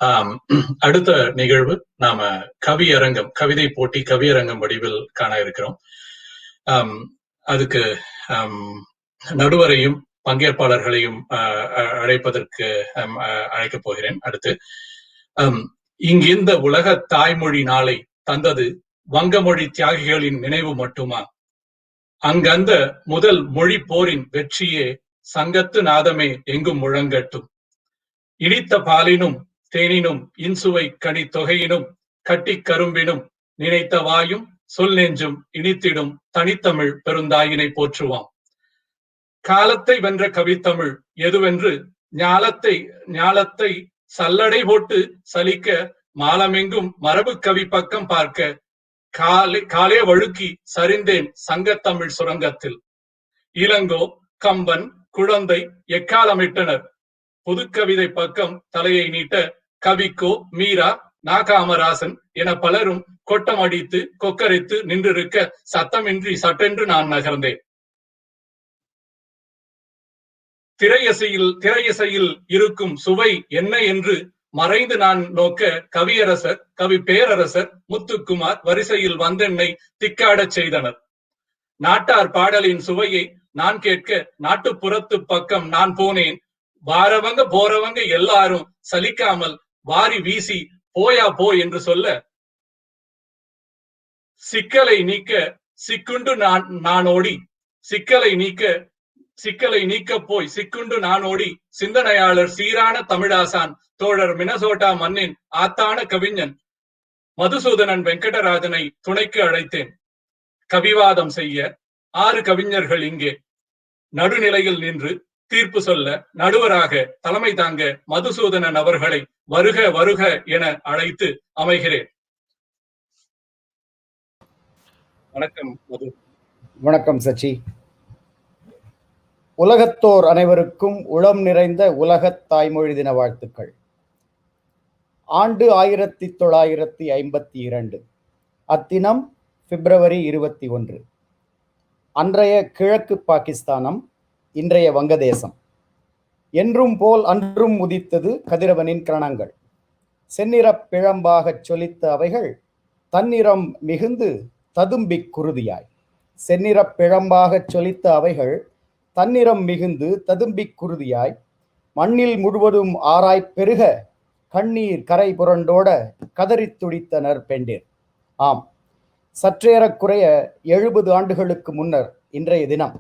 ஆம், அடுத்த நிகழ்வு நாம கவியரங்கம், கவிதை போட்டி கவியரங்கம் வடிவில் காண இருக்கிறோம். அதுக்கு நடுவரையும் பங்கேற்பாளர்களையும் அழைப்பதற்கு அழைக்கப் போகிறேன். அடுத்து இங்கிருந்த உலக தாய்மொழி நாளை தந்தது வங்கமொழி தியாகிகளின் நினைவு மட்டுமா? அங்கந்த முதல் மொழி போரின் வெற்றியே சங்கத்து நாதமே எங்கும் முழங்கட்டும். இனித்த பாலினும் தேனினும் இன்சுவை கனி தொகையினும் கட்டி கரும்பினும் நினைத்த வாயும் சொல் நெஞ்சும் இனித்திடும் தனித்தமிழ் பெருந்தாயினை போற்றுவாம். காலத்தை வென்ற கவித்தமிழ் எதுவென்று ஞாலத்தை சல்லடை போட்டு சலிக்க மாலமெங்கும் மரபு கவி பக்கம் பார்க்க காலே வழுக்கி சரிந்தேன் சங்கத்தமிழ் சுரங்கத்தில். இளங்கோ, கம்பன், குழந்தை எக்காலமிட்டனர். புதுக்கவிதை பக்கம் தலையை நீட்ட கவிக்கோ, மீரா, நாகாமராசன் என பலரும் கொட்டம் அடித்து கொக்கரித்து நின்றிருக்க சத்தமின்றி சட்டென்று நான் நகர்ந்தேன். திரையிசையில் இருக்கும் சுவை என்ன என்று மறைந்து நான் நோக்க கவியரசர், கவி பேரரசர் முத்துக்குமார் வரிசையில் வந்தென்னை திக்காடச் செய்தனர். நாட்டார் பாடலின் சுவையை நான் கேட்க நாட்டுப்புறத்து பக்கம் நான் போனேன். வாரவங்க போறவங்க எல்லாரும் சலிக்காமல் வாரி வீசி போயா போ என்று சொல்ல, சிக்கலை நீக்க சிக்குண்டு நானோடி சிக்கலை நீக்க போய் சிக்குண்டு நானோடி சிந்தனையாளர் சீரான தமிழாசான் தோழர் மினசோட்டா மண்ணின் ஆத்தான கவிஞன் மதுசூதனன் வெங்கடராஜனை துணைக்கு அழைத்தேன். கவிவாதம் செய்ய 6 கவிஞர்கள் இங்கே. நடுநிலையில் நின்று தீர்ப்பு சொல்ல நடுவராக தலைமை தாங்க மதுசூதனன் அவர்களை வருக வருக என அழைத்து அமைகிறேன். வணக்கம் மது. வணக்கம் சச்சி. உலகத்தோர் அனைவருக்கும் உளம் நிறைந்த உலகத் தாய்மொழி தின வாழ்த்துக்கள். ஆண்டு 1952. அத்தினம் பிப்ரவரி 21. அன்றைய கிழக்கு பாகிஸ்தானம், இன்றைய வங்கதேசம். என்றும் போல் அன்றும் உதித்தது கதிரவனின் கிரணங்கள். செந்நிறப் பிழம்பாகச் சொலித்த அவைகள் தன்னிறம் மிகுந்து ததும்பிக் குருதியாய். செந்நிறப் பிழம்பாகச் சொலித்த அவைகள் தன்னிறம் மிகுந்து ததும்பிக் குருதியாய் மண்ணில் முழுவதும் ஆராய்ப் பெருக கண்ணீர் கரை புரண்டோட கதறித் துடித்தனர் பெண்டிர். ஆம், சற்றேறக்குறைய 70 ஆண்டுகளுக்கு முன்னர் இன்றைய தினம்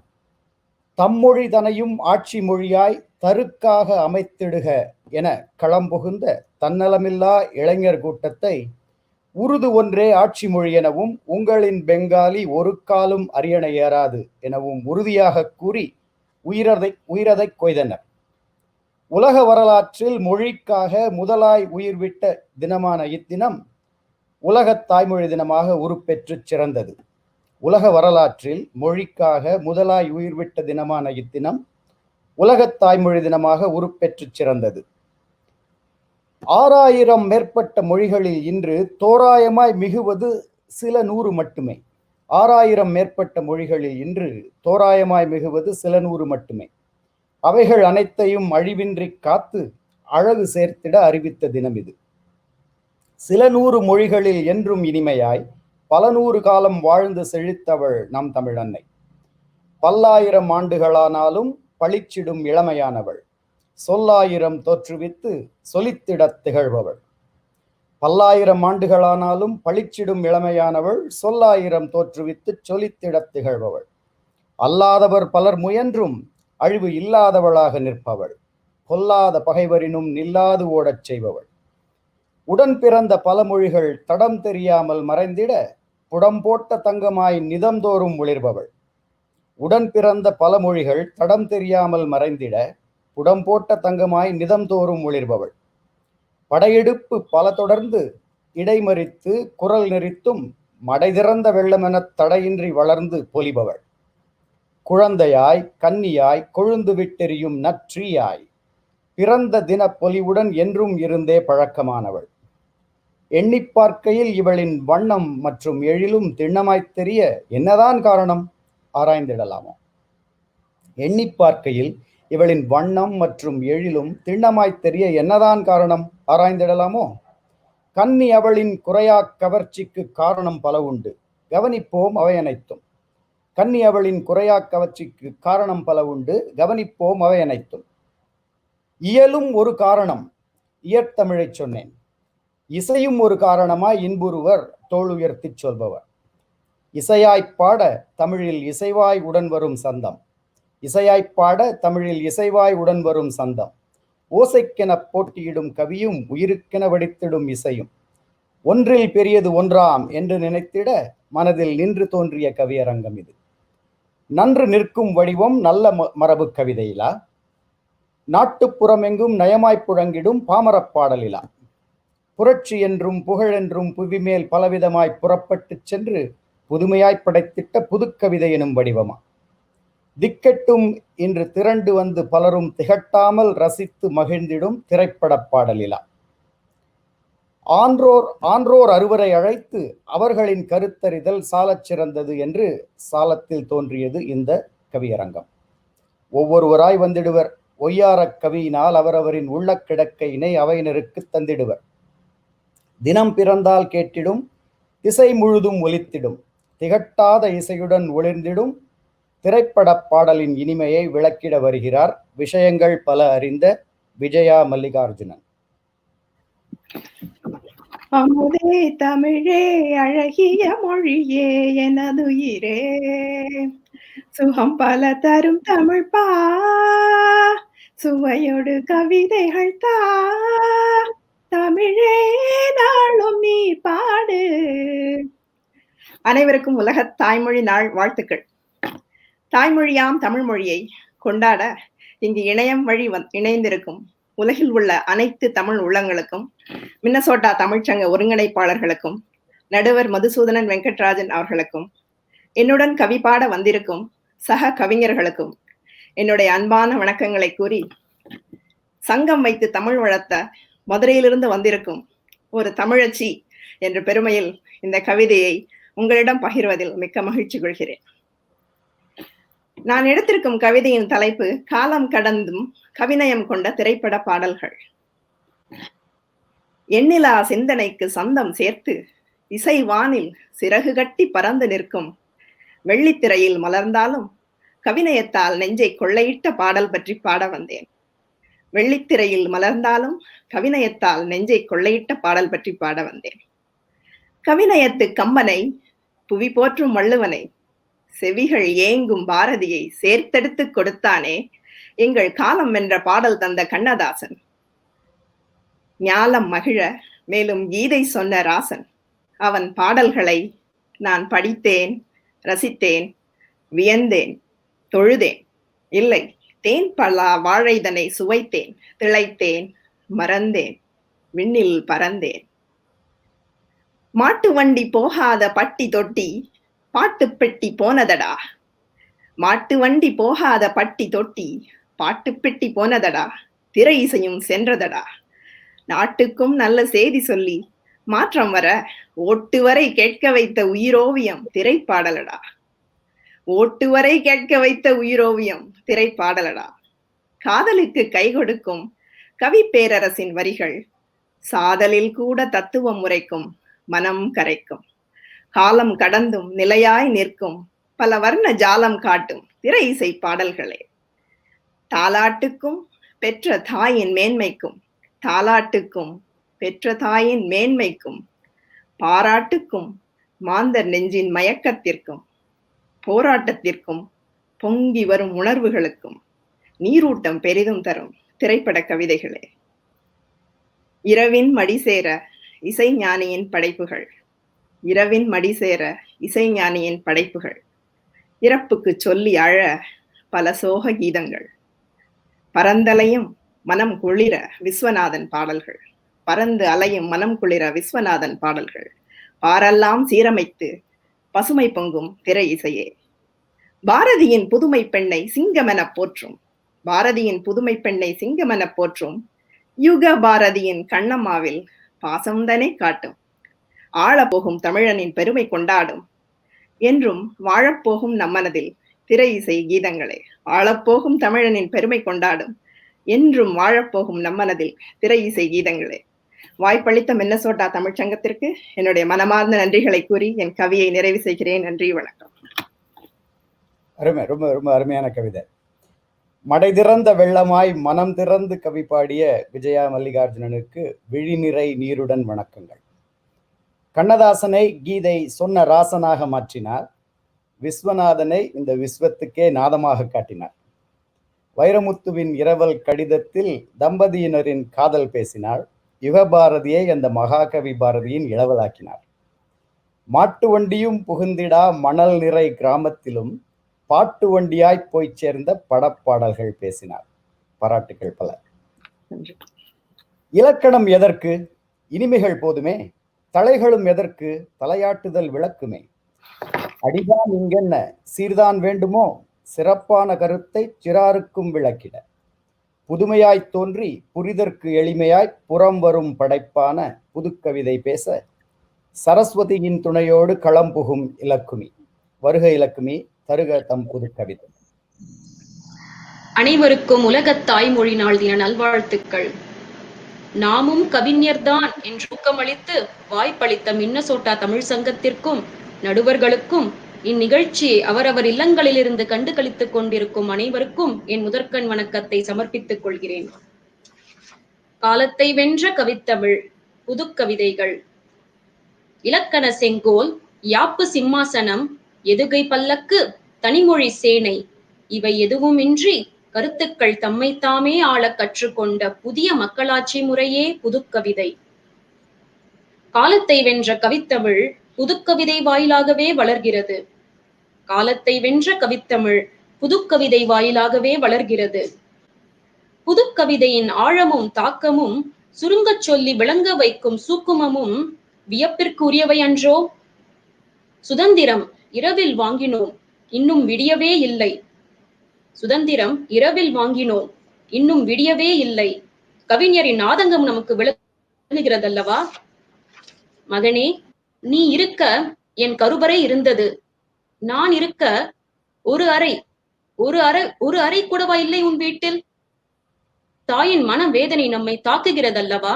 தம்மொழி தனையும் ஆட்சி மொழியாய் தருக்காக அமைத்திடுக என களம்புகுந்த தன்னலமில்லா இளைஞர் கூட்டத்தை உருது ஒன்றே ஆட்சி மொழி எனவும் உங்களின் பெங்காலி ஒரு காலும் அரியணை ஏறாது எனவும் உறுதியாக கூறி உயிரதை கொய்தனர். உலக வரலாற்றில் மொழிக்காக முதலாய் உயிர்விட்ட தினமான இத்தினம் உலகத் தாய்மொழி தினமாக உருப்பெற்று சிறந்தது. உலக வரலாற்றில் மொழிக்காக முதலாய் உயிர்விட்ட தினமான இத்தினம் உலகத் தாய்மொழி தினமாக உருப்பெற்று சிறந்தது. 6000 மேற்பட்ட மொழிகளில் இன்று தோராயமாய் மிகுவது சில 100 மட்டுமே. 6000 மேற்பட்ட மொழிகளில் இன்று தோராயமாய் மிகுவது சில 100 மட்டுமே. அவைகள் அனைத்தையும் அழிவின்றி காத்து அழகு சேர்த்திட அறிவித்த தினம் இது. சில 100 மொழிகளில் என்றும் இனிமையாய் பல 100 காலம் வாழ்ந்து செழித்தவள் நம் தமிழ் அன்னை. பல்லாயிரம் ஆண்டுகளானாலும் பளிச்சிடும் இளமையானவள். சொல்லாயிரம் தோற்றுவித்து சொலித்திடத் திகழ்பவள். பல்லாயிரம் ஆண்டுகளானாலும் பளிச்சிடும் இளமையானவள். சொல்லாயிரம் தோற்றுவித்து சொலித்திடத் திகழ்பவள். அல்லாதவர் பலர் முயன்றும் அழிவு இல்லாதவளாக நிற்பவள். கொல்லாத பகைவரினும் நில்லாது ஓடச் செய்பவள். உடன் பிறந்த பல மொழிகள் தடம் தெரியாமல் மறைந்திட புடம் போட்ட தங்கமாய் நிதம்தோறும் ஒளிர்பவள். உடன் பிறந்த பல மொழிகள் தடம் தெரியாமல் மறைந்திட புடம் போட்ட தங்கமாய் நிதம்தோறும் ஒளிர்பவள். படையெடுப்பு பல தொடர்ந்து இடைமறித்து குரல் நெறித்தும் மடை திறந்த வெள்ளமெனத் தடையின்றி வளர்ந்து பொலிபவள். குழந்தையாய் கன்னியாய் கொழுந்து விட்டெறியும் நற்றீயாய் பிறந்த தின பொலிவுடன் என்றும் இருந்தே பழக்கமானவள். எண்ணி பார்க்கையில் இவளின் வண்ணம் மற்றும் எழிலும் திண்ணமாய்த் தெரிய என்னதான் காரணம் ஆராய்ந்திடலாமோ. எண்ணி பார்க்கையில் இவளின் வண்ணம் மற்றும் எழிலும் திண்ணமாய்த் தெரிய என்னதான் காரணம் ஆராய்ந்திடலாமோ? கன்னி அவளின் குறையாக் கவர்ச்சிக்கு காரணம் பல உண்டு, கவனிப்போம் அவை அனைத்தும். கன்னி அவளின் குறையாக் கவர்ச்சிக்கு காரணம் பல உண்டு, கவனிப்போம் அவை அனைத்தும். இயலும் ஒரு காரணம், இயற்தமிழைச் சொன்னேன். இசையும் ஒரு காரணமாய் இன்புறுவர் தோள் உயர்த்திச் சொல்பவர். இசையாய்ப்பாட தமிழில் இசைவாய் உடன் வரும் சந்தம். இசையாய்ப்பாட தமிழில் இசைவாய் உடன் வரும் சந்தம். ஓசைக்கெனப் போட்டியிடும் கவியும் உயிருக்கென வடித்திடும் இசையும். ஒன்றில் பெரியது ஒன்றாம் என்று நினைத்திட மனதில் நின்று தோன்றிய கவியரங்கம் இது. நன்று நிற்கும் வடிவம் நல்ல மரபு கவிதையிலா, நாட்டுப்புறமெங்கும் நயமாய்ப் புழங்கிடும் பாமரப் பாடலிலா, புரட்சி என்றும் புகழென்றும் புவிமேல் பலவிதமாய் புறப்பட்டுச் சென்று புதுமையாய் படைத்திட்ட புதுக்கவிதை எனும் வடிவமா, திக்கெட்டும் இன்று திரண்டு வந்து பலரும் திகட்டாமல் ரசித்து மகிழ்ந்திடும் திரைப்படப் பாடலிலா, ஆன்றோர் அறுவரை அழைத்து அவர்களின் கருத்தறிதல் சாலச் சிறந்தது என்று சாலத்தில் தோன்றியது இந்த கவியரங்கம். ஒவ்வொருவராய் வந்திடுவர், ஒய்யாரக் கவியினால் அவரவரின் உள்ள கிடக்கையினை அவையினருக்கு தந்திடுவர். தினம் பிறந்தால் கேட்டிடும், திசை முழுதும் ஒலித்திடும், திகட்டாத இசையுடன் ஒளிர்ந்திடும் திரைப்படப் பாடலின் இனிமையை விளக்கிட வருகிறார் விஷயங்கள் பல அறிந்த விஜயா மல்லிகார்ஜுனன். அமுதே தமிழே அழகிய மொழியே எனதுயிரே, சுகம் பல தரும் தமிழ் பா, சுவையோடு கவிதைகள் தா, தமிழே நாளும் நீ பாடு. அனைவருக்கும் உலக தாய்மொழி நாள் வாழ்த்துக்கள். தாய்மொழியாம் தமிழ் மொழியை கொண்டாட இங்கு இணையம் வழி இணைந்திருக்கும் உலகில் உள்ள அனைத்து தமிழ் உள்ளங்களுக்கும், மின்னசோட்டா தமிழ்ச்சங்க ஒருங்கிணைப்பாளர்களுக்கும், நடுவர் மதுசூதனன் வெங்கட்ராஜன் அவர்களுக்கும், என்னுடன் கவி பாட வந்திருக்கும் சக கவிஞர்களுக்கும் என்னுடைய அன்பான வணக்கங்களை கூறி, சங்கம் வைத்து தமிழ் வளர்த்த மதுரையிலிருந்து வந்திருக்கும் ஒரு தமிழச்சி என்ற பெருமையில் இந்த கவிதையை உங்களிடம் பகிர்வதில் மிக்க மகிழ்ச்சி கொள்கிறேன். நான் எடுத்திருக்கும் கவிதையின் தலைப்பு காலம் கடந்தும் கவிநயம் கொண்ட திரைப்பட பாடல்கள். எண்ணிலா சிந்தனைக்கு சந்தம் சேர்த்து இசை வானில் சிறகு கட்டி பறந்து நிற்கும் வெள்ளித்திரையில் மலர்ந்தாலும் கவிநயத்தால் நெஞ்சை கொள்ளையிட்ட பாடல் பற்றி பாட வந்தேன். வெள்ளித்திரையில் மலர்ந்தாலும் கவிநயத்தால் நெஞ்சை கொள்ளையிட்ட பாடல் பற்றி பாட வந்தேன். கவிநயத்து கம்பனை, புவி போற்றும் வள்ளுவனை, செவிகள் ஏங்கும் பாரதியை சேர்த்தெடுத்து கொடுத்தானே எங்கள் காலம் என்ற பாடல் தந்த கண்ணதாசன். ஞாலம் மகிழ மேலும் கீதை சொன்ன ராசன். அவன் பாடல்களை நான் படித்தேன், ரசித்தேன், வியந்தேன், தொழுதேன். இல்லை, தேன் பலா வாழைதனை சுவைத்தேன், திளைத்தேன், மறந்தேன், விண்ணில் பறந்தேன். மாட்டு வண்டி போகாத பட்டி தொட்டி பாட்டு பெட்டி போனதடா, மாட்டு வண்டி போகாத பட்டி தொட்டி பாட்டு பெட்டி போனதடா, திரை இசையும் சென்றதடா, நாட்டுக்கும் நல்ல செய்தி சொல்லி மாற்றம் வர ஓட்டு வரை கேட்க வைத்த உயிரோவியம் திரைப்பாடலடா, ஓட்டு வரை கேட்க வைத்த உயிரோவியம் திரைப்பாடலடா. காதலுக்கு கை கொடுக்கும் கவி பேரரசின் வரிகள் சாதலில் கூட தத்துவம் உரைக்கும், மனம் கரைக்கும். காலம் கடந்தும் நிலையாய் நிற்கும் பல வர்ண ஜாலம் காட்டும் திரை இசை பாடல்களே. தாலாட்டுக்கும் பெற்ற தாயின் மேன்மைக்கும், தாலாட்டுக்கும் பெற்ற தாயின் மேன்மைக்கும், பாராட்டுக்கும் மாந்தர் நெஞ்சின் மயக்கத்திற்கும், போராட்டத்திற்கும் பொங்கி வரும் உணர்வுகளுக்கும் நீரூட்டம் பெரிதும் தரும் திரைப்பட கவிதைகளே. இரவின் மடிசேர இசைஞானியின் படைப்புகள், இரவின் மடிசேர இசைஞானியின் படைப்புகள். இறப்புக்கு சொல்லி அழ பல சோக கீதங்கள். பரந்தலையும் மனம் குளிர விஸ்வநாதன் பாடல்கள், பரந்து அலையும் மனம் குளிர விஸ்வநாதன் பாடல்கள். பாரெல்லாம் சீரமைத்து பசுமை பொங்கும் திரை இசையே. பாரதியின் புதுமை பெண்ணை சிங்கமென போற்றும், பாரதியின் புதுமை பெண்ணை சிங்கமென போற்றும் யுக பாரதியின் கண்ணம்மாவில் பாசம்தனே காட்டும். ஆழப்போகும் தமிழனின் பெருமை கொண்டாடும், என்றும் வாழப்போகும் நம்மனதில் திரை இசை கீதங்களே, ஆளப்போகும் தமிழனின் பெருமை கொண்டாடும் என்றும் வாழப்போகும் நம்மனதில் திரை இசை கீதங்களே, வாய்ப்பளித்த மின்னசோட்டா தமிழ்ச்சங்கத்திற்கு என்னுடைய மனமார்ந்த நன்றிகளை கூறி என் கவியை நிறைவு செய்கிறேன். நன்றி, வணக்கம். அருமை, ரொம்ப ரொம்ப அருமையான கவிதை. மடை திறந்த வெள்ளமாய் மனம் திறந்து கவி பாடிய விஜயா மல்லிகார்ஜுனனுக்கு விழிநிறை நீருடன் வணக்கங்கள். கண்ணதாசனை கீதை சொன்ன ராசனாக மாற்றினார். விஸ்வநாதனை இந்த விஸ்வத்துக்கே நாதமாக காட்டினார். வைரமுத்துவின் இரவல் கடிதத்தில் தம்பதியினரின் காதல் பேசினார். யுகபாரதியை அந்த மகாகவி பாரதியின் இளவலாக்கினார். மாட்டு வண்டியும் புகுந்திடா மணல் நிறை கிராமத்திலும் பாட்டு வண்டியாய் போய் சேர்ந்த படப்பாடல்கள் பேசினார். பாராட்டுகள் பல. இலக்கணம் எதற்கு? இனிமைகள் போதுமே. தலைகளும் எதற்கு? தலையாட்டுதல் விளக்குமே. அடிதான் இங்கென்ன சீர்தான் வேண்டுமோ, சிறப்பான கருத்தை சிறாருக்கும் விளக்கிட. புதுமையாய் தோன்றி புரிதற்கு எளிமையாய் புறம் வரும் படைப்பான புதுக்கவிதை பேச சரஸ்வதியின் துணையோடு களம் புகும் இலக்குமி. வருக இலக்குமி, தருக தம் புதுக்கவிதை. அனைவருக்கும் உலகத் தாய்மொழி நாள் தின நல்வாழ்த்துக்கள். நாமும் கவிஞர்தான் என்று ஊக்கமளித்து வாய்ப்பளித்த மின்னசோட்டா தமிழ் சங்கத்திற்கும் நடுவர்களுக்கும் இந்நிகழ்ச்சியை அவரவர் இல்லங்களிலிருந்து கண்டு களித்துக் கொண்டிருக்கும் அனைவருக்கும் என் முதற்கண் வணக்கத்தை சமர்ப்பித்துக் கொள்கிறேன். காலத்தை வென்ற கவித்தமிழ், புதுக்கவிதைகள், இலக்கண செங்கோல், யாப்பு சிம்மாசனம், எதுகை பல்லக்கு, தனிமொழி சேனை, இவை எதுவுமின்றி கருத்துக்கள் தம்மைத்தாமே ஆள கற்றுக்கொண்ட புதிய மக்களாட்சி முறையே புதுக்கவிதை. காலத்தை வென்ற கவித்தமிழ் புதுக்கவிதை வாயிலாகவே வளர்கிறது. காலத்தை வென்ற கவித்தமிழ் புதுக்கவிதை வாயிலாகவே வளர்கிறது. புதுக்கவிதையின் ஆழமும் தாக்கமும் சுருங்கச் சொல்லி விளங்க வைக்கும் சூக்குமமும் வியப்பிற்குரியவை அன்றோ? சுதந்திரம் இரவில் வாங்கினோம், இன்னும் விடியவே இல்லை. சுதந்திரம் இரவில் வாங்கினோம், இன்னும் விடியவே இல்லை. கவிஞரின் ஆதங்கம் நமக்கு விளங்குகிறதல்லவா? மகனே, நீ இருக்க என் கருவறை இருந்தது. நான் இருக்க ஒரு அறை ஒரு அறை கூடவா இல்லை உன் வீட்டில்? தாயின் மன வேதனை நம்மை தாக்குகிறதல்லவா?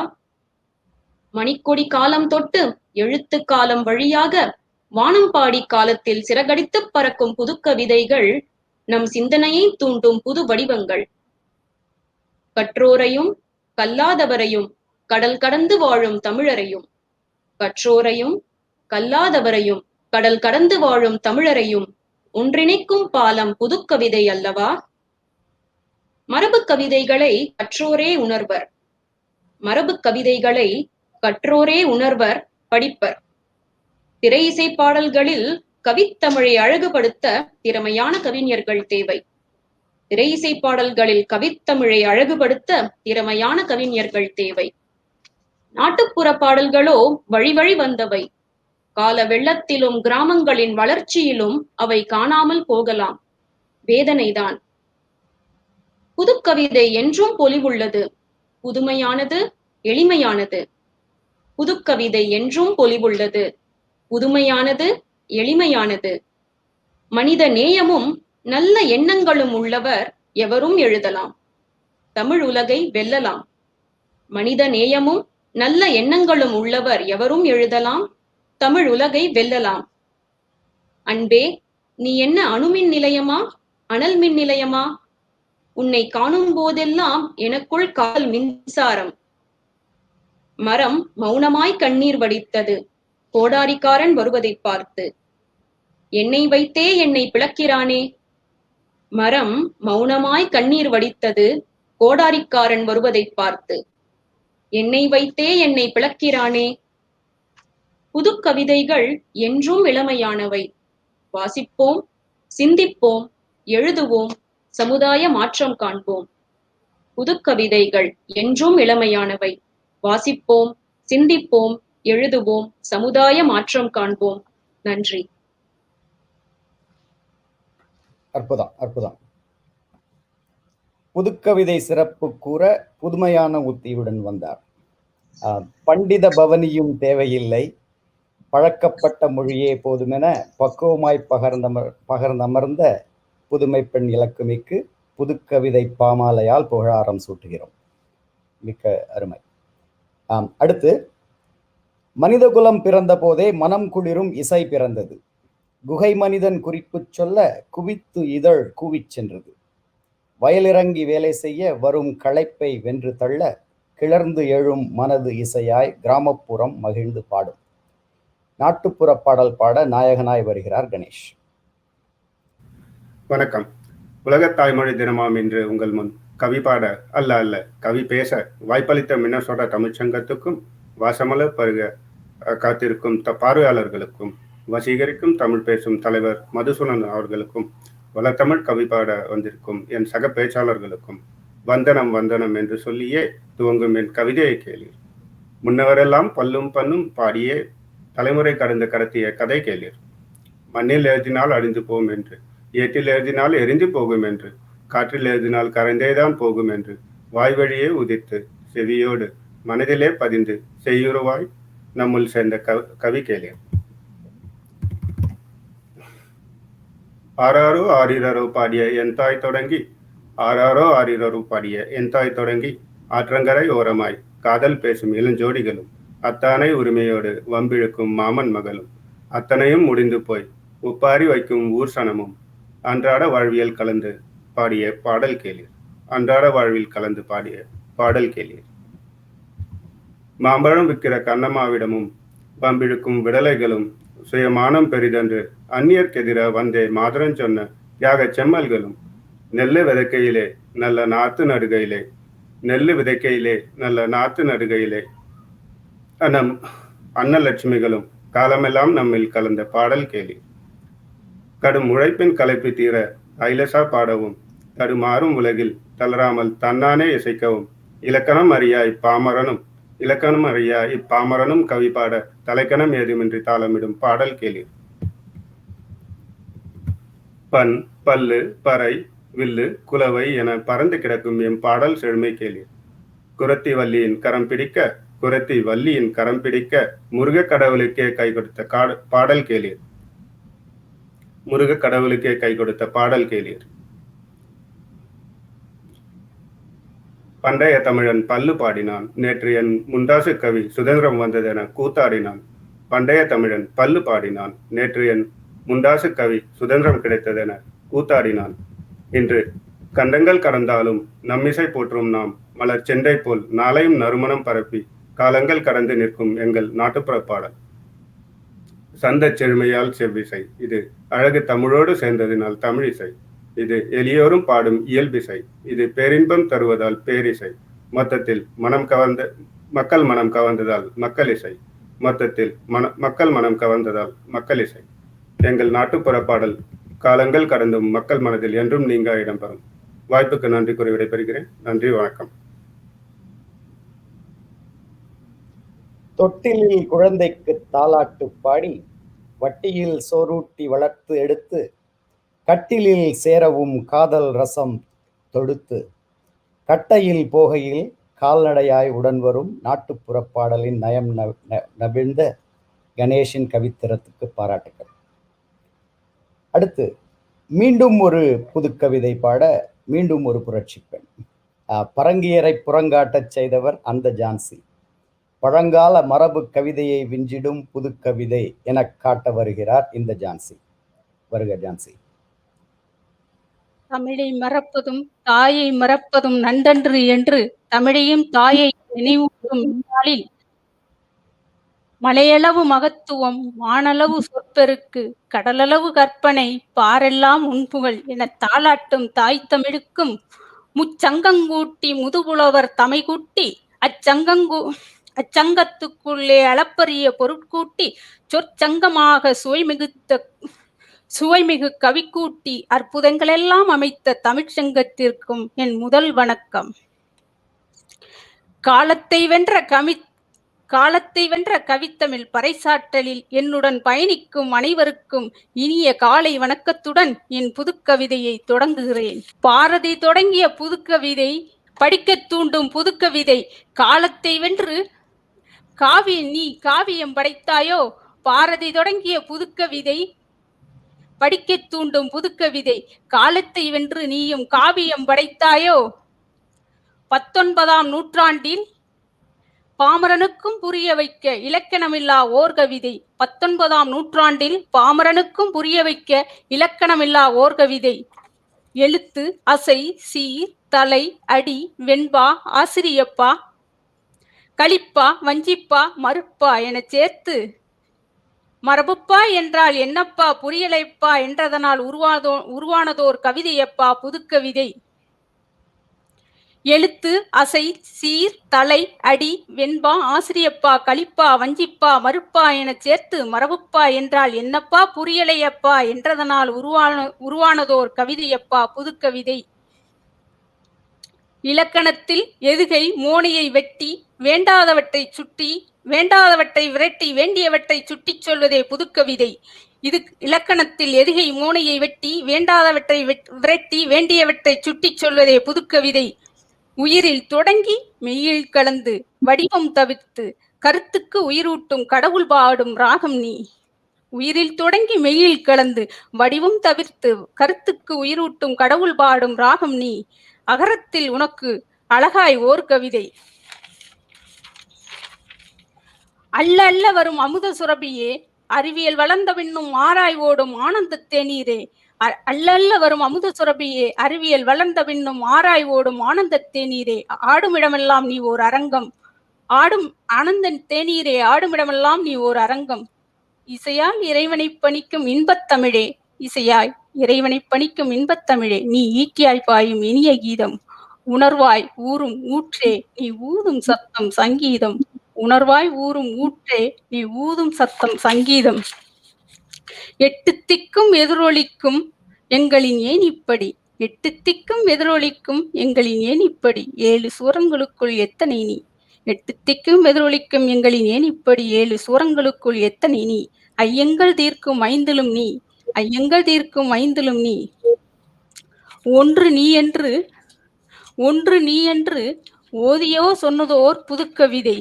மணிக்கொடி காலம் தொட்டு எழுத்து காலம் வழியாக வானம்பாடி காலத்தில் சிறகடித்து பறக்கும் புதுக்கவிதைகள் நம் சிந்தனையை தூண்டும் புது வடிவங்கள். கற்றோரையும் கல்லாதவரையும் கடல் கடந்து வாழும் தமிழரையும், கற்றோரையும் கல்லாதவரையும் கடல் கடந்து வாழும் தமிழரையும் ஒன்றிணைக்கும் பாலம் புதுக்கவிதை அல்லவா? மரபு கவிதைகளை கற்றோரே உணர்வர். மரபு கவிதைகளை கற்றோரே உணர்வர், படிப்பர். திரை இசை பாடல்களில் கவித்தமிழை அழகுபடுத்த திறமையான கவிஞர்கள் தேவை. திரை இசை பாடல்களில் கவித்தமிழை அழகுபடுத்த திறமையான கவிஞர்கள் தேவை. நாட்டுப்புற பாடல்களோ வழி வழி வந்தவை. கால வெள்ளத்திலும் கிராமங்களின் வளர்ச்சியிலும் அவை காணாமல் போகலாம். வேதனைதான். புதுக்கவிதை என்றும் பொலிவுள்ளது, புதுமையானது, எளிமையானது. புதுக்கவிதை என்றும் பொலிவுள்ளது, புதுமையானது, எளிமையானது. மனித நேயமும் நல்ல எண்ணங்களும் உள்ளவர் எவரும் எழுதலாம். தமிழ் உலகை வெல்லலாம். மனித நேயமும் நல்ல எண்ணங்களும் உள்ளவர் எவரும் எழுதலாம். தமிழ் உலகை வெல்லலாம். அன்பே, நீ என்ன அணுமின் நிலையமா, அனல் மின் நிலையமா? உன்னை காணும் போதெல்லாம் எனக்குள் காதல் மின்சாரம். மரம் மௌனமாய் கண்ணீர் வடித்தது கோடாரிக்காரன் வருவதை பார்த்து. என்னை வைத்தே என்னை பிளக்கிறானே. மரம் மௌனமாய் கண்ணீர் வடித்தது கோடாரிக்காரன் வருவதை பார்த்து. என்னை வைத்தே என்னை பிளக்கிறானே. புதுக்கவிதைகள் என்றும் இளமையானவை. வாசிப்போம், சிந்திப்போம், எழுதுவோம், சமுதாய மாற்றம் காண்போம். புதுக்கவிதைகள் என்றும் இளமையானவை. வாசிப்போம், சிந்திப்போம், எழுதுவோம், சமுதாய மாற்றம் காண்போம். நன்றி. அற்புதம், அற்புதம். புதுக்கவிதை சிறப்பு கூற புதுமையான உத்தியுடன் வந்தார். பண்டித பவனியும் தேவையில்லை, பழக்கப்பட்ட மொழியே போதுமென பக்குவமாய் பகர்ந்தமர்ந்த புதுமை பெண் இலக்குமிக்கு புதுக்கவிதை பாமாலையால் புகழாரம் சூட்டுகிறோம். மிக்க அருமை. அடுத்து, மனிதகுலம் பிறந்த போதே மனம் குளிரும் இசை பிறந்தது. குகை மனிதன் குறிப்பு சொல்ல குவித்து இதழ் கூவிச் சென்றது. வயலிறங்கி வேலை செய்ய வரும் களைப்பை வென்று தள்ள கிளர்ந்து எழும் மனது இசையாய் கிராமப்புறம் மகிழ்ந்து பாடும். நாட்டுப்புற பாடல் பாட நாயகனாய் வருகிறார் கணேஷ். வணக்கம். உலக தாய்மொழி தினமாம் இன்று உங்கள் முன் கவி பாட அல்ல கவி பேச வாய்ப்பளித்த மின்னசோட்டா தமிழ்ச்சங்கத்துக்கும் வாசமலர் பருக காத்திருக்கும் பார்வையாளர்களுக்கும் வசீகரிக்கும் தமிழ் பேசும் தலைவர் மதுசூதனன் அவர்களுக்கும் வளத்தமிழ் கவி பாட வந்திருக்கும் என் சக பேச்சாளர்களுக்கும் வந்தனம் வந்தனம் என்று சொல்லியே துவங்கும் என் கவிதையை கேளீர். முன்னவரெல்லாம் பல்லும் பண்ணும் பாடியே தலைமுறை கடந்து கடத்திய கதை கேளீர். மண்ணில் எழுதினால் அழிந்து போகும் என்று, ஏற்றில் எழுதினால் எரிந்து போகும் என்று, காற்றில் எழுதினால் கரைந்தேதான் போகும் என்று வாய் வழியே உதித்து செவியோடு மனதிலே பதிந்து செய்யுருவாய் நம்முள் சேர்ந்த கவி கேளீர். ஆறாரோ ஆரிரரோ பாடிய என் தாய் தொடங்கி, ஆறாரோ ஆரிரரோ பாடிய என் தாய் தொடங்கி, ஆற்றங்கரை ஓரமாய் காதல் பேசும் இளஞ்சோடிகளும், அத்தானை உரிமையோடு வம்பிழுக்கும் மாமன் மகளும், அத்தனையும் முடிந்து போய் உப்பாரி வைக்கும் ஊர் சனமும், அன்றாட வாழ்வியல் கலந்து பாடிய பாடல் கேளீர். அன்றாட வாழ்வில் கலந்து பாடிய பாடல் கேளீர். மாம்பழம் விற்கிற கண்ணம்மாவிடமும் வம்பிழுக்கும் விடலைகளும், சுயமானம் பெரிதென்று அந்நியர்க்கெதிர வந்தே மாதரன் சொன்ன தியாக செம்மல்களும், நெல்லு விதைக்கையிலே நல்ல நாத்து நடுகையிலே, நெல்லு விதைக்கையிலே நல்ல நாத்து நடுகையிலே அன்னலட்சுமிகளும் காலமெல்லாம் நம்மில் கலந்த பாடல் கேளி. கடும் உழைப்பின் களைப்பு தீர ஐலசா பாடவும், தடுமாறும் உலகில் தளராமல் தன்னானே இசைக்கவும், இலக்கணம் அறியா இப்பாமரனும் கவி பாட தலைக்கணம் ஏதுமின்றி தாளமிடும் பாடல் கேளீர். பண், பல்லு, பறை, வில்லு, குலவை என பறந்து கிடக்கும் எம் பாடல் செழுமை கேளீர். குரத்தி வள்ளியின் கரம் பிடிக்க முருக கடவுளுக்கே கை கொடுத்த பாடல் கேளீர். முருக கடவுளுக்கே கை கொடுத்த பாடல் கேளீர். பண்டைய தமிழன் பல்லு பாடினான், நேற்று என் முண்டாசு கவி சுதந்திரம் வந்ததென கூத்தாடினான். பண்டைய தமிழன் பல்லு பாடினான், நேற்று என் முண்டாசு கவி சுதந்திரம் கிடைத்ததென கூத்தாடினான். இன்று கண்டங்கள் கடந்தாலும் நம்மிசை போற்றும் நாம் மலர் செண்டை போல் நாளையும் நறுமணம் பரப்பி காலங்கள் கடந்து நிற்கும் எங்கள் நாட்டுப்புற பாடல். சந்த செழுமையால் செவ்விசை, இது அழகு தமிழோடு சேர்ந்ததினால் தமிழிசை. இது எளியோரும் பாடும் இயல்பிசை, இது பேரின்பம் தருவதால் பேரிசை. மொத்தத்தில் மக்கள் மனம் கவர்ந்ததால் மக்களிசை. மொத்தத்தில் மக்கள் மனம் கவர்ந்ததால் மக்களிசை. எங்கள் நாட்டுப்புற பாடல் காலங்கள் கடந்தும் மக்கள் மனதில் என்றும் நீங்கா இடம்பெறும். வாய்ப்புக்கு நன்றி கூறி விடைபெறுகிறேன். நன்றி, வணக்கம். தொட்டிலில் குழந்தைக்கு தாலாட்டு பாடி, வட்டியில் சோறூட்டி வளர்த்து எடுத்து, கட்டிலில் சேரவும் காதல் ரசம் தொடுத்து, கட்டையில் போகையில் கால்நடையாய் உடன் வரும் நாட்டுப்புற பாடலின் நயம் நவிழ்ந்த கணேஷின் கவித்திறத்துக்கு பாராட்டுக்கள். அடுத்து, மீண்டும் ஒரு புதுக்கவிதை பாட மீண்டும் ஒரு புரட்சி பெண். பரங்கியரை புறங்காட்டச் செய்தவர் அந்த ஜான்சி. பழங்கால மரபு கவிதையை விஞ்சிடும் புதுக்கவிதை என காட்ட வருகிறார் இந்த ஜான்சி. வருக ஜான்சி. தமிழை மறப்பதும் தாயை மறப்பதும் நன்றன்று என்று தமிழையும் தாயை நினைவூட்டும் நாளில், மலையளவு மகத்துவம் வானளவு சொற்பெருக்கு கடலளவு கற்பனை பாரெல்லாம் உண்புகள் என தாளாட்டும் தாய் தமிழுக்கும் முச்சங்கங்கூட்டி முதுபுலவர் தமைகூட்டி அச்சங்கத்துக்குள்ளே அளப்பரிய பொருட்கூட்டி சொற்சங்கமாக சுவைமிகு கவிக்கூட்டி அற்புதங்களெல்லாம் அமைத்த தமிழ்ச்சங்கத்திற்கும் என் முதல் வணக்கம். காலத்தை வென்ற கவித்தமிழ் பறைசாற்றலில் என்னுடன் பயணிக்கும் அனைவருக்கும் இனிய காலை வணக்கத்துடன் என் புதுக்கவிதையை தொடங்குகிறேன். பாரதி தொடங்கிய புதுக்கவிதை, படிக்க தூண்டும் புதுக்கவிதை. காலத்தை வென்று நீ காவியம் படைத்தாயோ, பாரதி தொடங்கிய புதுக்கவிதை படிக்கத் தூண்டும் புதுக்கவிதை. காலத்தை வென்று நீயும் காவியம் படைத்தாயோ? 19ஆம் நூற்றாண்டில் பாமரனுக்கும் புரிய வைக்க இலக்கணமில்லா ஓர் கவிதை. 19ஆம் நூற்றாண்டில் பாமரனுக்கும் புரிய வைக்க இலக்கணமில்லா ஓர் கவிதை. எழுத்து, அசை, சீர், தலை, அடி, வெண்பா, ஆசிரியப்பா, களிப்பா, வஞ்சிப்பா, மறுப்பா எனச் சேர்த்து மரபுப்பா என்றால் என்னப்பா புரியலைப்பா என்றதனால் உருவானதோர் கவிதையப்பா புதுக்கவிதை. எழுத்து, அசை, சீர், தலை, அடி, வெண்பா, ஆசிரியப்பா, களிப்பா, வஞ்சிப்பா, மறுப்பா எனச் சேர்த்து மரபுப்பா என்றால் என்னப்பா புரியலையப்பா என்றதனால் உருவானதோர் கவிதையப்பா புதுக்கவிதை. இலக்கணத்தில் எதுகை மோனையை வெட்டி வேண்டாதவற்றை சுட்டி வேண்டாதவற்றை விரட்டி வேண்டியவற்றை சுட்டிச் சொல்வதே புதுக்கவிதை. இது இலக்கணத்தில் எதுகை மோனையை வெட்டி வேண்டாதவற்றை விரட்டி வேண்டியவற்றை சுட்டிச் சொல்வதே புதுக்கவிதை. உயிரில் தொடங்கி மெய்யில் கலந்து வடிவம் தவிர்த்து கருத்துக்கு உயிரூட்டும் கடவுள் பாடும் ராகம் நீ. உயிரில் தொடங்கி மெய்யில் கலந்து வடிவம் தவிர்த்து கருத்துக்கு உயிரூட்டும் கடவுள் பாடும் ராகம் நீ. அகரத்தில் உனக்கு அழகாய் ஓர் கவிதை. அல்ல அல்ல வரும் அமுத சுரபியே, அறிவியல் வளர்ந்த பின்னும் ஆராய் ஓடும் ஆனந்த தேநீரே. அல்ல அல்ல வரும் அமுத சுரபியே, அறிவியல் வளர்ந்த பின்னும் ஆராய் ஓடும் ஆனந்த தேநீரே. ஆடுமிடமெல்லாம் நீ ஓர் அரங்கம், ஆடும் ஆனந்த தேநீரே. ஆடுமிடமெல்லாம் நீ ஓர் அரங்கம். இசையால் இறைவனை பணிக்கும் இன்பத் தமிழே, இசையாய் இறைவனை பணிக்கும் இன்பத் தமிழே. நீ ஈட்டியாய் பாயும் இனிய கீதம், உணர்வாய் ஊறும் ஊற்றே நீ ஊதும் சத்தம் சங்கீதம். உணர்வாய் ஊறும் ஊற்றே நீ ஊதும் சத்தம் சங்கீதம். எட்டு திக்கும் எதிரொலிக்கும் எங்களின் ஏன் இப்படி, எட்டு திக்கும் எதிரொலிக்கும் எங்களின் ஏன் இப்படி. 7 சூரங்களுக்குள் எத்தனை நீ, எட்டு திக்கும் எதிரொலிக்கும் எங்களின் ஏன் இப்படி. 7 சூரங்களுக்குள் எத்தனை நீ. ஐயங்கள் தீர்க்கும் ஐந்திலும் நீ, ஐயங்கள் தீர்க்கும் ஐந்திலும் நீ. ஒன்று நீ என்று ஓதியோ சொன்னதோர் புதுக்கவிதை.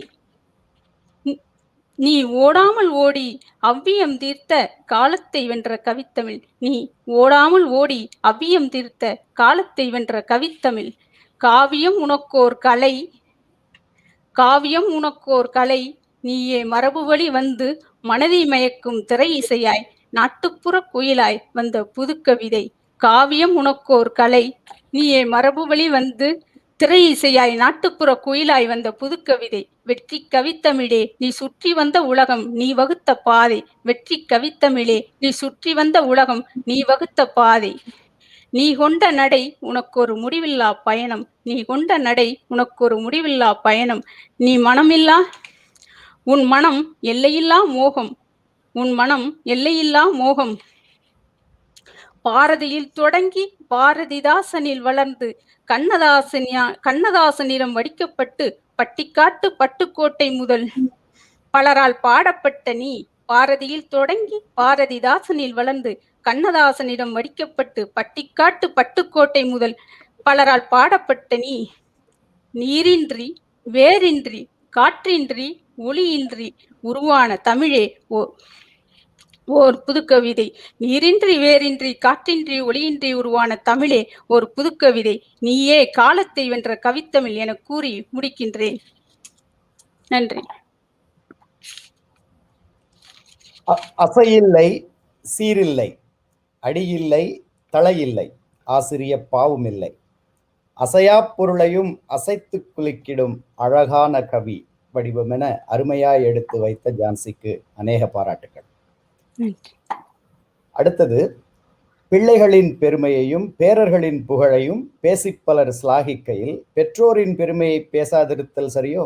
நீ ஓடாமல் ஓடி அவ்வியம் தீர்த்த காலத்தை வென்ற கவித்தமிழ். நீ ஓடாமல் ஓடி அவ்வியம் தீர்த்த காலத்தை வென்ற கவித்தமிழ். காவியம் உனக்கோர் கலை, காவியம் உனக்கோர் கலை. நீயே மரபு வழி வந்து மனதை மயக்கும் திரை இசையாய் நாட்டுப்புற குயிலாய் வந்த புதுக்கவிதை. காவியம் உனக்கோர் கலை, நீயே மரபு வழி வந்து திரை இசையாய் நாட்டுப்புற குயிலாய் வந்த புதுக்கவிதை. வெற்றி கவித்தமிழே நீ சுற்றி வந்த உலகம் நீ வகுத்த பாதை. வெற்றி கவித்தமிழே நீ சுற்றி வந்த உலகம் நீ வகுத்த பாதை. நீ கொண்ட நடை உனக்கொரு முடிவில்லா பயணம், நீ கொண்ட நடை உனக்கொரு முடிவில்லா பயணம். நீ மனமில்லா உன் மனம் எல்லையில்லா மோகம், உன் மனம் எல்லையில்லா மோகம். பாரதியில் தொடங்கி பாரதிதாசனில் வளர்ந்து கண்ணதாசனிடம் வடிக்கப்பட்டு பட்டிக்காட்டு பட்டுக்கோட்டை முதல் பலரால் பாடப்பட்ட நீ. பாரதியில் தொடங்கி பாரதிதாசனில் வளர்ந்து கண்ணதாசனிடம் வடிக்கப்பட்டு பட்டிக்காட்டு பட்டுக்கோட்டை முதல் பலரால் பாடப்பட்ட நீ. நீரின்றி வேரின்றி காற்றின்றி ஒளியின்றி உருவான தமிழே ஓர் புதுக்கவிதை. நீரின்றி வேரின்றி காற்றின்றி ஒளியின்றி உருவான தமிழே ஒரு புதுக்கவிதை. நீயே காலத்தை வென்ற கவித்தமிழ் என கூறி முடிக்கின்றேன். நன்றி. அசையில்லை, சீரில்லை, அடியில்லை, தலையில்லை, ஆசிரியப்பாவும் இல்லை. அசையா பொருளையும் அசைத்து குலுக்கிடும் அழகான கவி வடிவமென அருமையாய் எடுத்து வைத்த ஜான்சிக்கு அநேக பாராட்டுக்கள். அடுத்தது, பிள்ளைகளின் பெருமையையும் பேரர்களின் புகழையும் பேசிப் பலர் சிலாகிக்கையில் பெற்றோரின் பெருமையை பேசாதிருத்தல் சரியோ?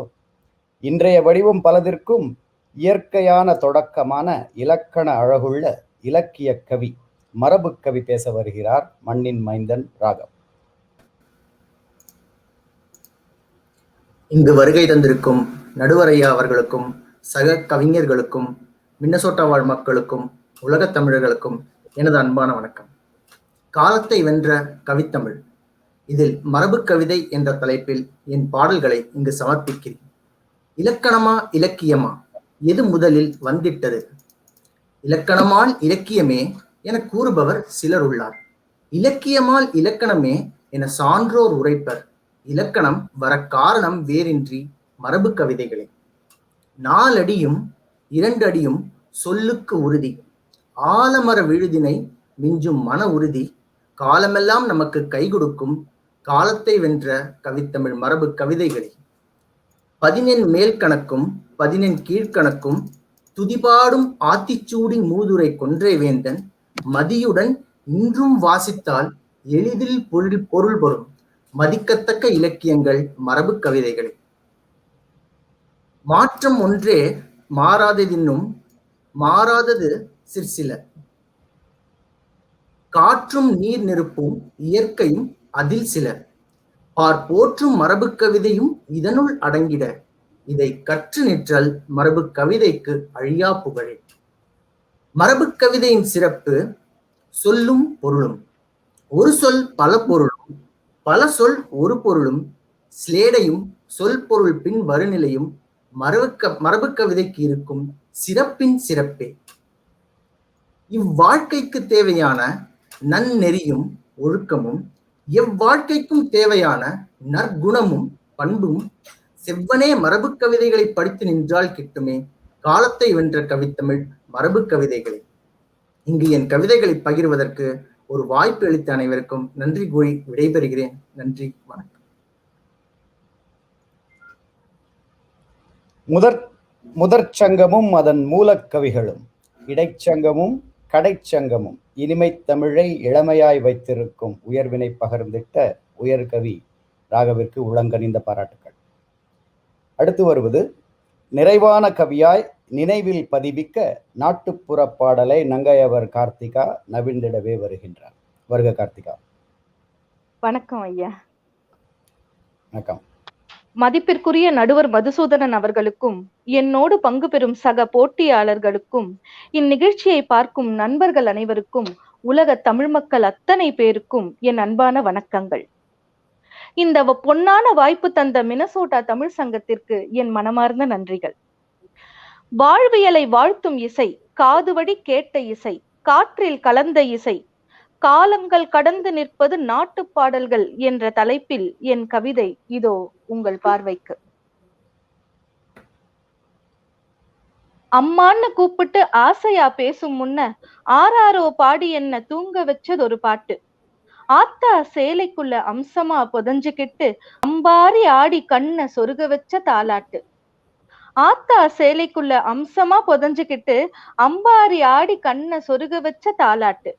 இன்றைய வடிவம் பலதிற்கும் இயற்கையான தொடக்கமான இலக்கண அழகுள்ள இலக்கிய கவி மரபு கவி பேச வருகிறார் மண்ணின் மைந்தன் ராகம். இங்கு வருகை தந்திருக்கும் நடுவரையா அவர்களுக்கும் சக கவிஞர்களுக்கும் மின்னசோட்டா வாழ் மக்களுக்கும் உலகத் தமிழர்களுக்கும் எனது அன்பான வணக்கம். காலத்தை வென்ற கவித்தமிழ், இதில் மரபு கவிதை என்ற தலைப்பில் என் பாடல்களை இங்கு சமர்ப்பிக்கிறேன். இலக்கணமா இலக்கியமா, எது முதலில் வந்திட்டது? இலக்கணமால் இலக்கியமே என கூறுபவர் சிலர் உள்ளார். இலக்கியமால் இலக்கணமே என சான்றோர் உரைப்பர். இலக்கணம் வர காரணம் வேறின்றி மரபு கவிதைகளே. 4 அடியும் 2 அடியும் சொல்லுக்கு உறுதி, ஆலமர விழுதினை மிஞ்சும் மன உறுதி, காலமெல்லாம் நமக்கு கை கொடுக்கும் காலத்தை வென்ற கவித்தமிழ் மரபு கவிதைகளே. 11 மேல் கணக்கும் 11 கீழ்கணக்கும் துதிபாடும் ஆத்திச்சூடி மூதுரை கொன்றை வேந்தன் மதியுடன் இன்றும் வாசித்தால் எளிதில் பொருள் பெறும் மதிக்கத்தக்க இலக்கியங்கள் மரபு கவிதைகளே. மாற்றம் ஒன்றே மாறாததின்னும் மாறாதது சிற்சில, காற்றும் நீர் நெருப்பும் இயற்கையும் அதில் சில, போற்றும் மரபு கவிதையும் இதனுள் அடங்கிட, இதை கற்று நிற்றல் மரபு கவிதைக்கு அழியா புகழே. மரபு கவிதையின் சிறப்பு சொல்லும் பொருளும். ஒரு சொல் பல பொருளும், பல சொல் ஒரு பொருளும், ஸ்லேடையும் சொல் பொருள் பின் வருநிலையும் மரபு கவிதைக்கு இருக்கும் சிறப்பின் சிறப்பே. இவ்வாழ்க்கைக்கு தேவையான நன்னெறியும் ஒழுக்கமும், எவ்வாழ்க்கைக்கும் தேவையான நற்குணமும் பண்பும் செவ்வனே மரபு கவிதைகளை படித்து நின்றால் கிட்டுமே காலத்தை வென்ற கவித்தமிழ் மரபு கவிதைகளே. இங்கு என் கவிதைகளை பகிர்வதற்கு ஒரு வாய்ப்பு அளித்த அனைவருக்கும் நன்றி கூறி விடைபெறுகிறேன். நன்றி, வணக்கம். முதற்சங்கமும் அதன் மூலக்கவிகளும், இடைச்சங்கமும் கடைச்சங்கமும் இனிமை தமிழை இளமையாய் வைத்திருக்கும் உயர்வினை பகிர்ந்திட்ட உயர்கவி ராகவிற்கு உளங்கனிந்த பாராட்டுக்கள். அடுத்து வருவது நிறைவான கவியாய் நினைவில் பதிவிக்க நாட்டுப்புற பாடலை நங்கையவர் கார்த்திகா நவிழ்ந்திடவே வருகின்றார். வருக கார்த்திகா. வணக்கம் ஐயா. வணக்கம். மதிப்பிற்குரிய நடுவர் மதுசூதனன் அவர்களுக்கும் என்னோடு பங்கு பெறும் சக போட்டியாளர்களுக்கும் இந்நிகழ்ச்சியை பார்க்கும் நண்பர்கள் அனைவருக்கும் உலக தமிழ் மக்கள் அத்தனை பேருக்கும் என் அன்பான வணக்கங்கள். இந்த பொன்னான வாய்ப்பு தந்த மினசோட்டா தமிழ் சங்கத்திற்கு என் மனமார்ந்த நன்றிகள். வாழ்வியலை வாழ்த்தும் இசை, காதுவடி கேட்ட இசை, காற்றில் கலந்த இசை, காலங்கள் கடந்து நிற்பது நாட்டு பாடல்கள் என்ற தலைப்பில் என் கவிதை இதோ உங்கள் பார்வைக்கு. அம்மான்னு கூப்பிட்டு ஆசையா பேசும் முன்ன ஆராரோ பாடி என்ன தூங்க வச்சது ஒரு பாட்டு. ஆத்தா சேலைக்குள்ள அம்சமா புதஞ்சுக்கிட்டு அம்பாரி ஆடி கண்ண சொருக வச்ச தாலாட்டு. ஆத்தா சேலைக்குள்ள அம்சமா புதஞ்சுக்கிட்டு அம்பாரி ஆடி கண்ண சொருக வச்ச தாலாட்டு.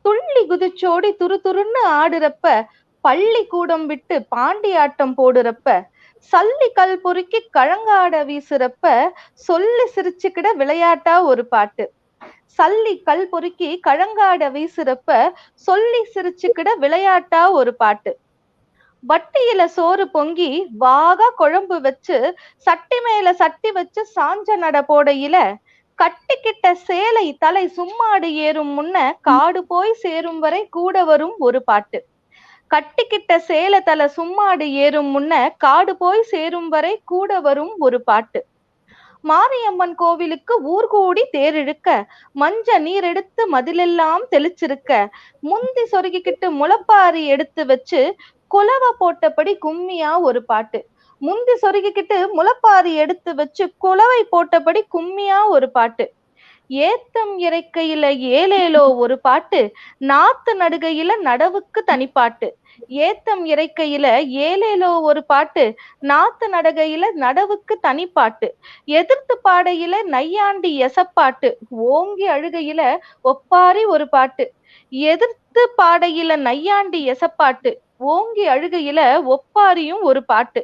துள்ளி குதிச்சோடி துரு துருன்னு ஆடுறப்ப, பள்ளி கூடம் விட்டு பாண்டி ஆட்டம் போடுறப்ப, சல்லி கல் பொறுக்கி கழங்காட வீசுறப்ப சொல்லி சிரிச்சுக்கிட விளையாட்டா ஒரு பாட்டு. சல்லி கல் பொறுக்கி கழங்காட வீசுறப்ப சொல்லி சிரிச்சுக்கிட விளையாட்டா ஒரு பாட்டு. வட்டியில சோறு பொங்கி வாகா குழம்பு வச்சு சட்டி மேல சட்டி வச்சு சாஞ்ச நட போடையில, கட்டிக்கிட்ட சேலை தலை சும்மாடு ஏறும் முன்ன காடு போய் சேரும் வரை கூட வரும் ஒரு பாட்டு. கட்டிக்கிட்ட சேலை தலை சும்மாடு ஏறும் முன்ன காடு போய் சேரும் வரை கூட வரும் ஒரு பாட்டு. மாரியம்மன் கோவிலுக்கு ஊர்கூடி தேரிழுக்க, மஞ்ச நீர் எடுத்து மதிலெல்லாம் தெளிச்சிருக்க, முந்தி சொருகிக்கிட்டு முளப்பாரி எடுத்து வச்சு குலவ போட்டபடி கும்மியா ஒரு பாட்டு. முந்தி சொருகிக்கிட்டு முளப்பாரி எடுத்து வச்சு குலவை போட்டபடி கும்மியா ஒரு பாட்டு. ஏத்தம் இறைக்கையில ஏலேலோ ஒரு பாட்டு, நாத்து நடுகையில நடவுக்கு தனிப்பாட்டு. ஏத்தம் இறைக்கையில ஏலேலோ ஒரு பாட்டு, நாத்து நடுகையில நடவுக்கு தனிப்பாட்டு. எதிர்த்து பாடையில நையாண்டி எசப்பாட்டு, ஓங்கி அழுகையில ஒப்பாரி ஒரு பாட்டு. எதிர்த்து பாடையில நையாண்டி எசப்பாட்டு, ஓங்கி அழுகையில ஒப்பாரியும் ஒரு பாட்டு.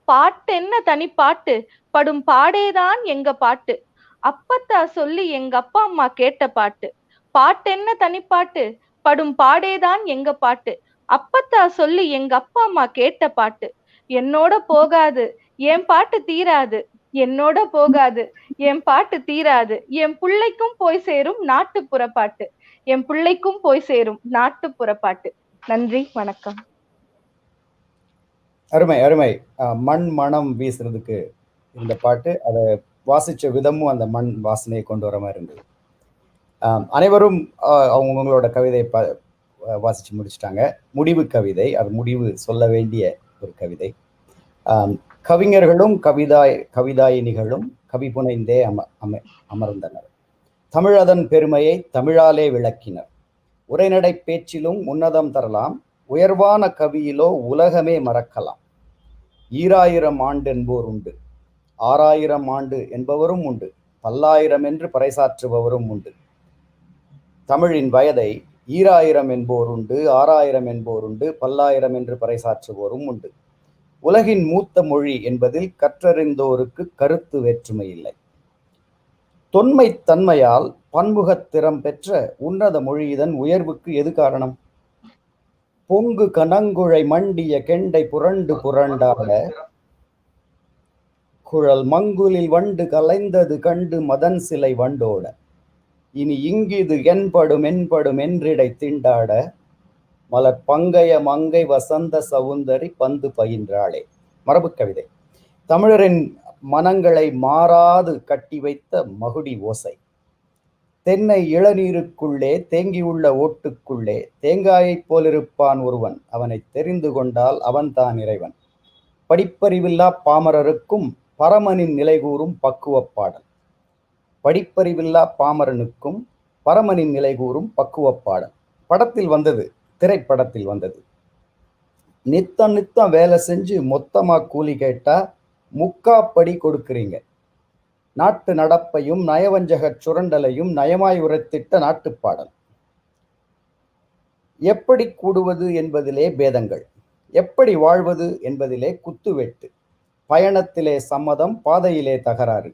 பாட்டு என்ன தனி பாட்டு, படும் பாடேதான் எங்க பாட்டு. அப்பத்தா சொல்லி எங்க அப்பா அம்மா கேட்ட பாட்டு. பாட்டு என்ன தனி பாட்டு, படும் பாடேதான் எங்க பாட்டு. அப்பத்தா சொல்லி எங்க அப்பா அம்மா கேட்ட பாட்டு. என்னோட போகாது என் பாட்டு தீராது, என்னோட போகாது என் பாட்டு தீராது. என் பிள்ளைக்கும் போய் சேரும் நாட்டுப்புற பாட்டு, என் பிள்ளைக்கும் போய் சேரும் நாட்டுப்புற பாட்டு. நன்றி, வணக்கம். அருமை அருமை. மண் மனம் வீசுறதுக்கு இந்த பாட்டு, அதை வாசிச்ச விதமும் அந்த மண் வாசனையை கொண்டு வர மாதிரி இருந்தது. அனைவரும் அவங்களோட கவிதை வாசிச்சு முடிச்சிட்டாங்க. முடிவு கவிதை, அது முடிவு சொல்ல வேண்டிய ஒரு கவிதை. கவிஞர்களும் கவிதாயினிகளும் கவி புனைந்தே அமர்ந்தனர். தமிழதன் பெருமையை தமிழாலே விளக்கினர். உரைநடை பேச்சிலும் உன்னதம் தரலாம், உயர்வான கவியிலோ உலகமே மறக்கலாம். 2000 ஆண்டு என்போர் உண்டு, 6000 ஆண்டு என்பவரும் உண்டு, 10,000 என்று பறைசாற்றுபவரும் உண்டு. தமிழின் வயதை 2000 என்போர் உண்டு, 6000 என்போர் உண்டு, 10,000 என்று பறைசாற்றுவோரும் உண்டு. உலகின் மூத்த மொழி என்பதில் கற்றறிந்தோருக்கு கருத்து வேற்றுமை இல்லை. தொன்மை தன்மையால் பன்முகத்திறம் பெற்ற உன்னத மொழி இதன் உயர்வுக்கு எது காரணம்? பொங்கு கனங்குழை மண்டிய கெண்டை புரண்டு புரண்டாட, குழல் மங்குலில் வண்டு கலைந்தது கண்டு மதன் சிலை வண்டோட, இனி இங்கிது என்படும் என்றிடை திண்டாட, மலர் பங்கைய மங்கை வசந்த சவுந்தரி பந்து பயின்றாளே. மரபு கவிதை. தமிழரின் மனங்களை மாறாது கட்டி வைத்த மகுடி ஓசை. தென்னை இளநீருக்குள்ளே தேங்கியுள்ள ஓட்டுக்குள்ளே தேங்காயைப் போலிருப்பான் ஒருவன், அவனை தெரிந்து கொண்டால் அவன்தான் இறைவன். படிப்பறிவில்லா பாமரருக்கும் பரமனின் நிலை கூறும் பக்குவப் பாடல். படிப்பறிவில்லா பாமரனுக்கும் பரமனின் நிலை கூறும் பக்குவப் பாடல். படத்தில் வந்தது, திரைப்படத்தில் வந்தது. நித்தம் வேலை செஞ்சு மொத்தமா கூலி கேட்டா முக்காப்படி கொடுக்குறீங்க. நாட்டு நடப்பையும் நயவஞ்சக சுரண்டலையும் நயமாய் உரைத்திட்ட நாட்டுப்பாடல். எப்படி கூடுவது என்பதிலே பேதங்கள், எப்படி வாழ்வது என்பதிலே குத்துவெட்டு, பயணத்திலே சம்மதம், பாதையிலே தகராறு,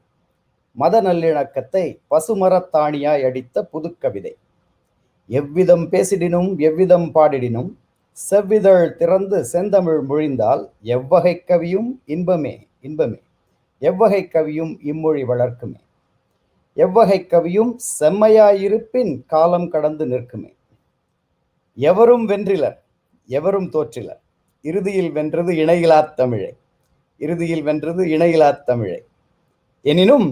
மத நல்லிணக்கத்தை பசுமரத்தாணியாய் அடித்த புதுக்கவிதை. எவ்விதம் பேசிடினும் எவ்விதம் பாடிடினும் செவ்விதழ் திறந்து செந்தமிழ் மொழிந்தால் எவ்வகை கவியும் இன்பமே இன்பமே, எவ்வகை கவியும் இம்மொழி வளர்க்குமே, எவ்வகை கவியும் செம்மையாயிருப்பின் காலம் கடந்து நிற்குமே. எவரும் வென்றிலர், எவரும் தோற்றிலர், இறுதியில் வென்றது இணையிலாத் தமிழை, இறுதியில் வென்றது இணையிலாத் தமிழை. எனினும்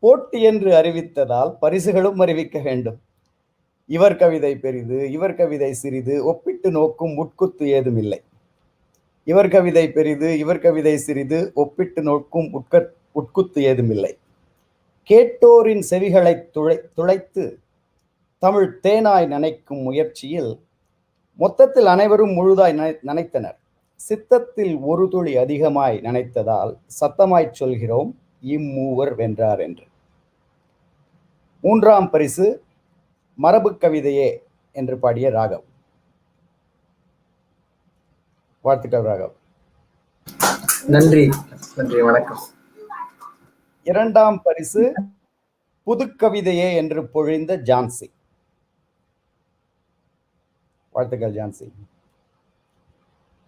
போட்டி என்று அறிவித்ததால் பரிசுகளும் அறிவிக்க வேண்டும். இவர் கவிதை பெரிது, இவர் கவிதை சிறிது, ஒப்பிட்டு நோக்கும் உட்குத்து ஏதும் இல்லை. இவர் கவிதை பெரிது, இவர் கவிதை சிறிது, ஒப்பிட்டு நோக்கும் உட்குத்து ஏதும் இல்லை. கேட்டோரின் செவிகளை துளைத்து தமிழ் தேனாய் நனைக்கும் முயற்சியில் மொத்தத்தில் அனைவரும் முழுதாய் நனைத்தனர். சித்தத்தில் ஒரு துளி அதிகமாய் நனைத்ததால் சத்தமாய் சொல்கிறோம் இம்மூவர் வென்றார் என்று. 3ஆம் பரிசு மரபு கவிதையே என்று பாடிய ராகவ். வாழ்த்துக்கள் ராகவ். நன்றி நன்றி, வணக்கம். 2ஆம் பரிசு புதுக்கவிதையே என்று பொழிந்த ஜான்சி. வாழ்த்துக்கள் ஜான்சி.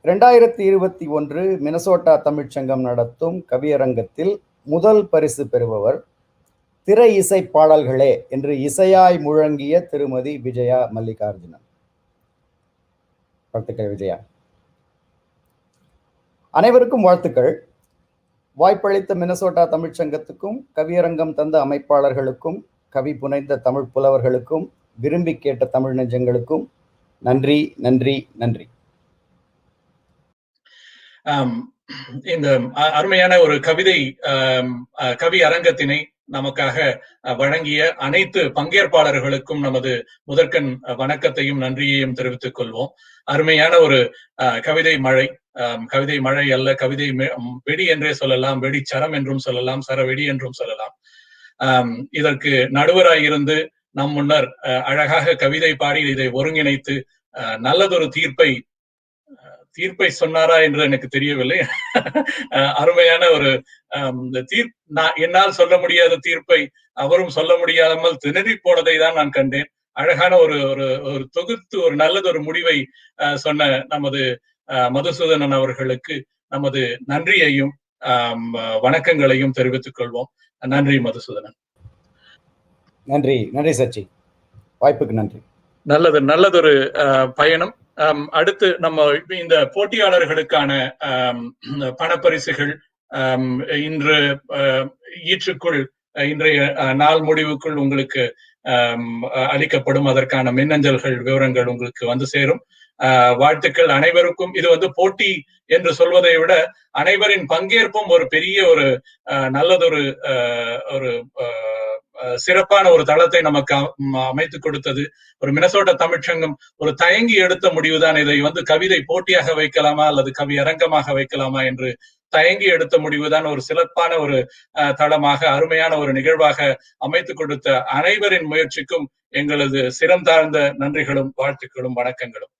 2021 மினசோட்டா தமிழ்ச்சங்கம் நடத்தும் கவியரங்கத்தில் முதல் பரிசு பெறுபவர் திரை இசை பாடல்களே என்று இசையாய் முழங்கிய திருமதி விஜயா மல்லிகார்ஜுனன். வாழ்த்துக்கள் விஜயா. அனைவருக்கும் வாழ்த்துக்கள். வாய்ப்பளித்த மினசோட்டா தமிழ்ச்சங்கத்துக்கும் கவியரங்கம் தந்த அமைப்பாளர்களுக்கும் கவி புனைந்த தமிழ் புலவர்களுக்கும் விரும்பி கேட்ட தமிழ் நெஞ்சங்களுக்கும் நன்றி நன்றி நன்றி. இந்த அருமையான ஒரு கவி அரங்கத்தினை நமக்காக வழங்கிய அனைத்து பங்கேற்பாளர்களுக்கும் நமது முதற்கண் வணக்கத்தையும் நன்றியையும் தெரிவித்துக் கொள்வோம். அருமையான ஒரு கவிதை மழை, கவிதை மழை அல்ல, கவிதை வெடி என்றே சொல்லலாம், வெடிச்சரம் என்றும் சொல்லலாம், சரவெடி என்றும் சொல்லலாம். இதற்கு நடுவராய் இருந்து நம் முன்னர் அழகாக கவிதை பாடி இதை ஒருங்கிணைத்து நல்லதொரு தீர்ப்பை சொன்னாரா என்று எனக்கு தெரியவில்லை. அருமையான ஒரு என்னால் சொல்ல முடியாத தீர்ப்பை அவரும் சொல்ல முடியாமல் திணறி போனதை தான் நான் கண்டேன். அழகான ஒரு தொகுத்து ஒரு நல்லதொரு முடிவை சொன்ன நமது மதுசூதனன் அவர்களுக்கு நமது நன்றியையும் வணக்கங்களையும் தெரிவித்துக் கொள்வோம். நன்றி மதுசூதனன். நன்றி நன்றி சச்சி, வாய்ப்புக்கு நன்றி. நல்லதொரு பயணம். அடுத்து நம்ம இந்த போட்டியாளர்களுக்கான பணப்பரிசுகள் இன்று ஈற்றுக்குள், இன்றைய நாள் முடிவுக்குள் உங்களுக்கு அளிக்கப்படும். அதற்கான மின்னஞ்சல்கள் விவரங்கள் உங்களுக்கு வந்து சேரும். வாழ்த்துக்கள் அனைவருக்கும். இது வந்து போட்டி என்று சொல்வதை விட அனைவரின் பங்கேற்பும் ஒரு பெரிய ஒரு நல்லதொரு ஒரு சிறப்பான ஒரு தளத்தை நமக்கு அமைத்து கொடுத்தது. ஒரு மினசோட்டா தமிழ்ச்சங்கம் ஒரு தயங்கி எடுத்த முடிவுதான். இதை வந்து கவிதை போட்டியாக வைக்கலாமா அல்லது கவி அரங்கமாக வைக்கலாமா என்று தயங்கி எடுத்த முடிவுதான். ஒரு சிறப்பான ஒரு தளமாக, அருமையான ஒரு நிகழ்வாக அமைத்து கொடுத்த அனைவரின் முயற்சிக்கும் எங்களது சிரம் தாழ்ந்த நன்றிகளும் வாழ்த்துக்களும் வணக்கங்களும்.